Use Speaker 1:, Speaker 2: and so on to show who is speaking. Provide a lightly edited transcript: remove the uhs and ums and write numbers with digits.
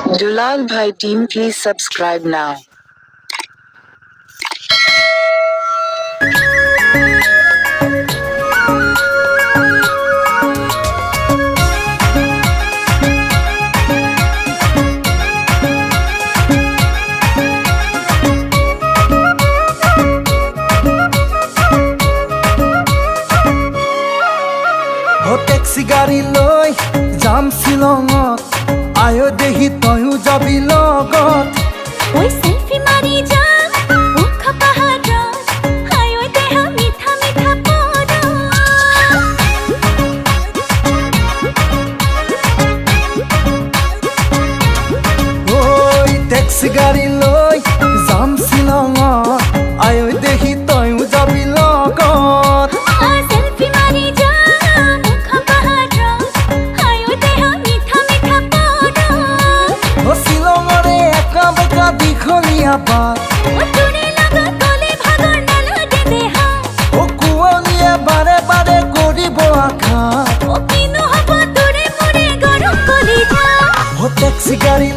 Speaker 1: Dulal Bhai team, please subscribe now.
Speaker 2: Taxi গাড়ী লৈ যাম শিলঙত আয়ো দেহি তয়ো যাবি লগত
Speaker 3: ওই সেলফি মারি যাম মুখ পাহাড়ত আয়ো দেহ মিঠা মিঠা পদ
Speaker 2: ওই টেক্সি গাড়ী লৈ যাম শিলঙত আয়ো দেহি তয়ো যাবি লগত
Speaker 3: সেলফি মারি যাম মুখ পাহাড়ত আয়ো দেহ মিঠা মিঠা পদ
Speaker 2: ও শিলঙৰে একা বেকা দীঘলীয়া বাট
Speaker 3: ও তোৰে লগত গলে ভাগৰ নালাগে দেহা
Speaker 2: ও কুঁৱলীয়ে বাৰে বাৰে কৰিব আঘাত
Speaker 3: ও কিনো হব তোৰে মোৰে গৰম কলিজা
Speaker 2: ও টেক্সি গাড়ী